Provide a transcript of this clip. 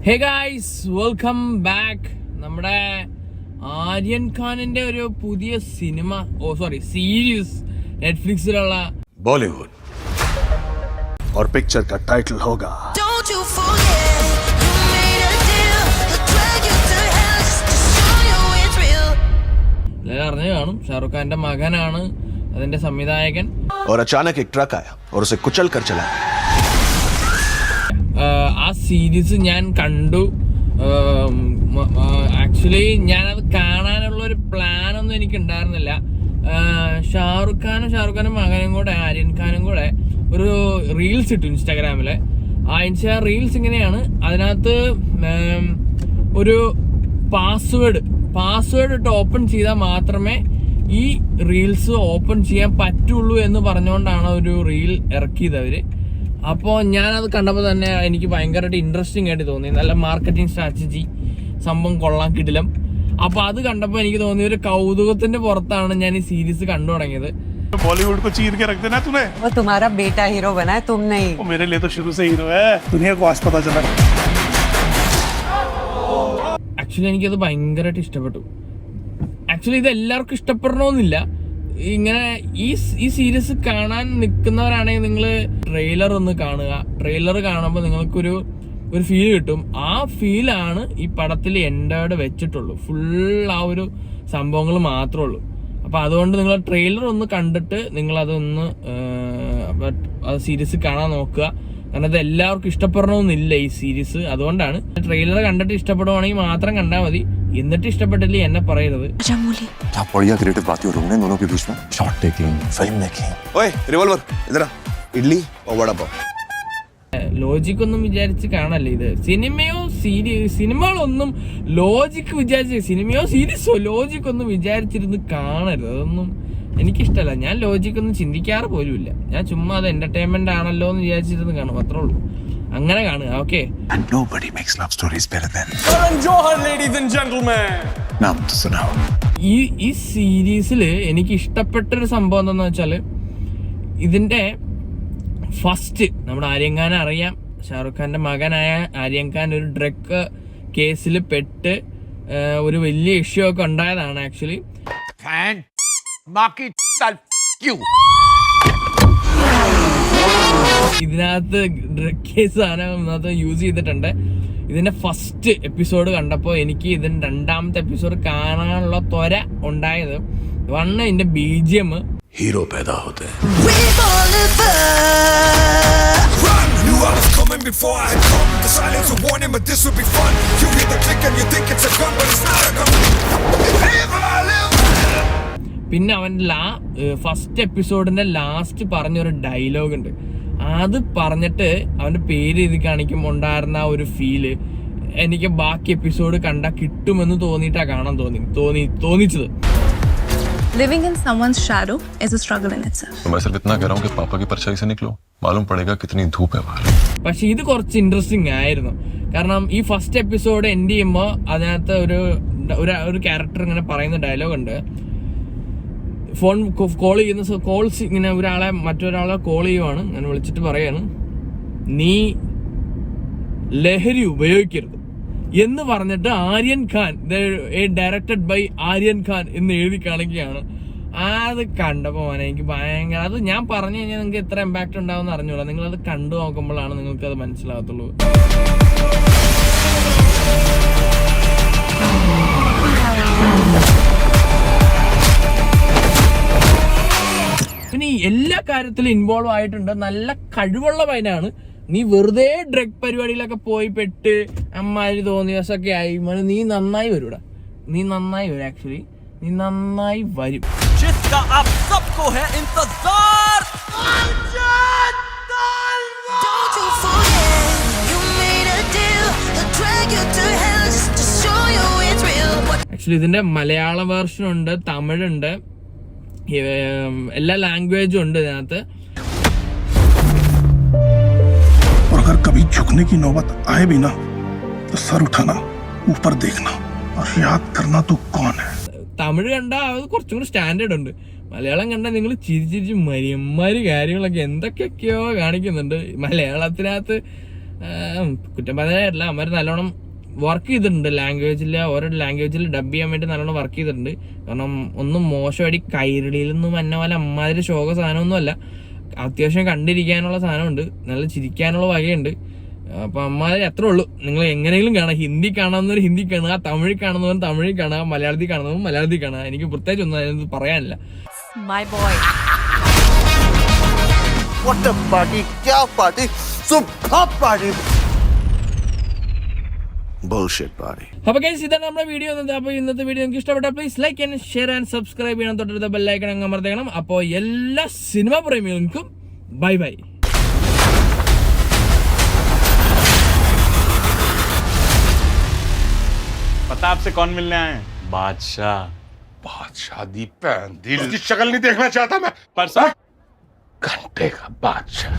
Hey guys, welcome back. നമ്മുടെ ആര്യൻ ഖാനിന്റെ ഒരു പുതിയ സീരീസ് നെറ്റ്ഫ്ലിക്സിലുള്ള बॉलीवुड और पिक्चर का टाइटल होगा അറിഞ്ഞു കാണും. ഷാറുഖ് ഖാന്റെ മകനാണ് അതിന്റെ സംവിധായകൻ. और अचानक एक ट्रक आया और उसे कुचल कर चला. ആ സീരീസ് ഞാൻ കണ്ടു. ആക്ച്വലി ഞാനത് കാണാനുള്ള ഒരു പ്ലാനൊന്നും എനിക്ക് ഉണ്ടായിരുന്നില്ല. ഷാറുഖ് ഖാനും മകനും കൂടെ, ആര്യൻ ഖാനും കൂടെ ഒരു റീൽസ് ഇട്ടു ഇൻസ്റ്റാഗ്രാമില്. ആ റീൽസ് ഇങ്ങനെയാണ്. അതിനകത്ത് ഒരു പാസ്വേഡ് ഇട്ട് ഓപ്പൺ ചെയ്താൽ മാത്രമേ ഈ റീൽസ് ഓപ്പൺ ചെയ്യാൻ പറ്റുള്ളൂ എന്ന് പറഞ്ഞുകൊണ്ടാണ് ഒരു റീൽ ഇറക്കിയത് അവര്. അപ്പോൾ ഞാനത് കണ്ടപ്പോൾ തന്നെ എനിക്ക് ഭയങ്കരമായിട്ട് ഇൻട്രസ്റ്റിംഗ് ആയിട്ട് തോന്നി. നല്ല മാർക്കറ്റിംഗ് സ്ട്രാറ്റജി, സംഭവം കൊള്ളാൻ കിടിലം. അപ്പോൾ അത് കണ്ടപ്പോൾ എനിക്ക് തോന്നി ഒരു കൗതുകത്തിന്റെ പുറത്താണ് ഞാൻ ഈ സീരീസ് കണ്ടു തുടങ്ങിയത്. बॉलीवुड को चीर के रख देना तूने. वो तुम्हारा बेटा हीरो बना है, तुम नहीं. वो मेरे लिए तो शुरू से हीरो है. दुनिया को आज पता चला. ആക്ച്വലി എനിക്കത് ഭയങ്കരമായിട്ട് ഇഷ്ടപ്പെട്ടു. ആക്ച്വലി ഇത് എല്ലാവർക്കും ഇഷ്ടപ്പെടണമെന്നില്ല. ഇങ്ങനെ ഈ സീരീസ് കാണാൻ നിൽക്കുന്നവരാണെങ്കിൽ നിങ്ങൾ ട്രെയിലർ ഒന്ന് കാണുക. ട്രെയിലർ കാണുമ്പോൾ നിങ്ങൾക്കൊരു ഫീൽ കിട്ടും. ആ ഫീലാണ് ഈ പടത്തിൽ എൻ്റെ വെച്ചിട്ടുള്ളൂ. ഫുൾ ആ ഒരു സംഭവങ്ങൾ മാത്രമേ ഉള്ളൂ. അപ്പൊ അതുകൊണ്ട് നിങ്ങൾ ട്രെയിലർ ഒന്ന് കണ്ടിട്ട് നിങ്ങളതൊന്ന് സീരീസ് കാണാൻ നോക്കുക. കാരണം ഇത് എല്ലാവർക്കും ഇഷ്ടപ്പെടണമെന്നില്ല ഈ സീരീസ്. അതുകൊണ്ടാണ് ട്രെയിലർ കണ്ടിട്ട് ഇഷ്ടപ്പെടുവാണെങ്കിൽ മാത്രം കണ്ടാൽ മതി. എന്നിട്ട് ഇഷ്ടപ്പെട്ടില്ലേ എന്നെ പറയരുത്. क्या बढ़िया क्रिएटिव बातें हो रही हैं दोनों के बीच में. Shot taking, film making. ओए रिवॉल्वर इधर आ. इडली और वड़ा पाव. ലോജിക് ഒന്നും വിചാരിച്ച് കാണല്ലേ ഇത്. സിനിമകളൊന്നും ലോജിക്ക് വിചാരിച്ച്, സിനിമയോ സീരീസോ ലോജിക് ഒന്നും വിചാരിച്ചിരുന്ന് കാണരുത്. അതൊന്നും എനിക്കിഷ്ടമല്ല. ഞാൻ ലോജിക് ഒന്നും ചിന്തിക്കാറ് പോലുമില്ല. ഞാൻ ചുമ്മാ അത് എന്റർടൈൻമെന്റ് ആണല്ലോ എന്ന് വിചാരിച്ചിരുന്ന് കാണും, അത്രേ ഉള്ളൂ. അങ്ങനെ കാണുക. Okay. And nobody makes love stories better than Karan Johar, ladies and gentlemen. नाम तो सुनाओ. ഈ സീരീസില് എനിക്ക് ഇഷ്ടപ്പെട്ടൊരു സംഭവം എന്താന്ന് വെച്ചാല്, ഇതിന്റെ ഫസ്റ്റ് നമ്മുടെ ആര്യൻ ഖാനെ അറിയാം. ഷാറുഖ് ഖാന്റെ മകനായ ആര്യൻ ഖാൻ ഒരു ഡ്രഗ് കേസിൽ പെട്ട് ഒരു വലിയ ഇഷ്യൂ ഒക്കെ ഉണ്ടായതാണ് ആക്ച്വലി. ഇതിനകത്ത് ഡ്രഗ് കേസ് ഇതിനകത്ത് യൂസ് ചെയ്തിട്ടുണ്ട്. ഇതിന്റെ ഫസ്റ്റ് എപ്പിസോഡ് കണ്ടപ്പോൾ എനിക്ക് ഇതിന്റെ രണ്ടാമത്തെ എപ്പിസോഡ് കാണാനുള്ള ത്വര ഉണ്ടായത്. ഇതിന്റെ BGM हीरो पैदा होते हैं. Knew I was coming before I had come. The silence a warning, but this would be fun. You hear the click and you think it's a gun, but it's not a gun. Live I live. പിന്നെ അവൻ്റെ first എപ്പിസോഡിന്റെ last പറഞ്ഞൊരു dialogue ഉണ്ട്. അത് പറഞ്ഞിട്ട് അവന്റെ പേര് എഴുതി കാണിക്കുമ്പോൾ ഉണ്ടായിരുന്ന ആ ഒരു ഫീല് എനിക്ക് ബാക്കി എപ്പിസോഡ് കണ്ടാൽ കിട്ടുമെന്ന് തോന്നിയിട്ടാ കാണാൻ തോന്നിച്ചത്. Living in someone's shadow is a struggle in itself. तो मैं सिर्फ इतना कह रहा हूँ कि पापा की परछाई से निकलो, मालूम पड़ेगा कितनी धूप है बाहर. പക്ഷെ ഇത് കുറച്ച് ഇൻട്രസ്റ്റിംഗ് ആയിരുന്നു. കാരണം ഈ ഫസ്റ്റ് എപ്പിസോഡ് എൻഡ് ചെയ്യുമ്പോൾ അതിനകത്ത് ഒരു ക്യാരക്ടർ ഇങ്ങനെ പറയുന്ന ഡയലോഗ് ഉണ്ട്. ഫോൺ കോൾ ചെയ്യുന്ന കോൾസ് ഇങ്ങനെ മറ്റൊരാളെ കോൾ ചെയ്യുവാണ്. ഞാൻ വിളിച്ചിട്ട് പറയാണ്, നീ ലഹരി ഉപയോഗിക്കരുത് എന്ന് പറഞ്ഞിട്ട് ആര്യൻ ഖാൻ, ഡയറക്റ്റഡ് ബൈ ആര്യൻ ഖാൻ എന്ന് എഴുതി കാണിക്കുകയാണ്. അത് കണ്ടപ്പോൾ എനിക്ക് ഭയങ്കര, അത് ഞാൻ പറഞ്ഞു കഴിഞ്ഞാൽ നിങ്ങൾക്ക് എത്ര ഇമ്പാക്ട് ഉണ്ടാവും അറിഞ്ഞൂടാ. നിങ്ങളത് കണ്ടു നോക്കുമ്പോഴാണ് നിങ്ങൾക്ക് അത് മനസ്സിലാകത്തുള്ളൂ. പിന്നെ എല്ലാ കാര്യത്തിലും ഇൻവോൾവ് ആയിട്ടുണ്ട്. നല്ല കഴിവുള്ള പയ്യനാണ്. നീ വെറുതെ ഡ്രഗ് പരിപാടിയിലൊക്കെ പോയി പെട്ട് അമ്മാതിരി തോന്നിയസൊക്കെ ആയി നീ നന്നായി വരൂടാ. നീ നന്നായി വരും. ആക്ച്വലി നീ നന്നായി വരും. ആക്ച്വലി ഇതിന്റെ മലയാള വേർഷൻ ഉണ്ട്, തമിഴുണ്ട്, എല്ലാ ലാംഗ്വേജും ഉണ്ട് ഇതിനകത്ത്. और अगर कभी झुकने की नौबत आए भी ना, तो सर उठाना, ऊपर देखना और याद करना तू कौन है. തമിഴ് കണ്ടാൽ അത് കുറച്ചും കൂടി സ്റ്റാൻഡേർഡ് ഉണ്ട്. മലയാളം കണ്ടാൽ നിങ്ങൾ ചിരിച്ചിരിച്ച് മരിയന്മാര് കാര്യങ്ങളൊക്കെ എന്തൊക്കെയൊക്കെയോ കാണിക്കുന്നുണ്ട്. മലയാളത്തിനകത്ത് കുറ്റം പറയാനല്ല, അവർ നല്ലോണം വർക്ക് ചെയ്തിട്ടുണ്ട്. ഓരോ ലാംഗ്വേജിൽ ഡബ് ചെയ്യാൻ വേണ്ടി നല്ലോണം വർക്ക് ചെയ്തിട്ടുണ്ട്. കാരണം ഒന്നും മോശമായിട്ട് കൈരളിയിലൊന്നും മന്ന പോലെ അമ്മാതിരി ശോക സാധനമൊന്നും അല്ല. അത്യാവശ്യം കണ്ടിരിക്കാനുള്ള സാധനമുണ്ട്, നല്ല ചിരിക്കാനുള്ള വകയുണ്ട്. അപ്പം അമ്മാതിരി അത്രേ ഉള്ളൂ. നിങ്ങൾ എങ്ങനെയെങ്കിലും കാണാം. ഹിന്ദി കാണാവുന്നവർ ഹിന്ദി കാണുക, തമിഴ് കാണുന്നവർ തമിഴ് കാണുക, മലയാളത്തിൽ കാണുന്നവർ മലയാളത്തിൽ കാണുക. എനിക്ക് പ്രത്യേകിച്ച് ഒന്നും അതിനകത്ത് പറയാനില്ല. My boy. What a party! क्या party! Superb party! Bullshit party. അപ്പൊ ഗൈസ്, ഇതാണ് നമ്മുടെ വീഡിയോ. അപ്പോൾ ഇന്നത്തെ വീഡിയോ നിങ്ങൾക്ക് ഇഷ്ടപ്പെട്ടാൽ please like and share and subscribe ചെയ്യണം. തൊട്ടടുത്ത ബെല്ലൈക്കൺ അങ്ങ് അമർത്തണം. അപ്പോൾ എല്ലാ സിനിമാ പ്രേമികൾക്കും ബൈ ബൈ. पता आपसे कौन मिलने आए हैं? बादशाह। बादशाह दी पैन दिल की शक्ल नहीं देखना चाहता मैं। पर सर घंटे का बादशाह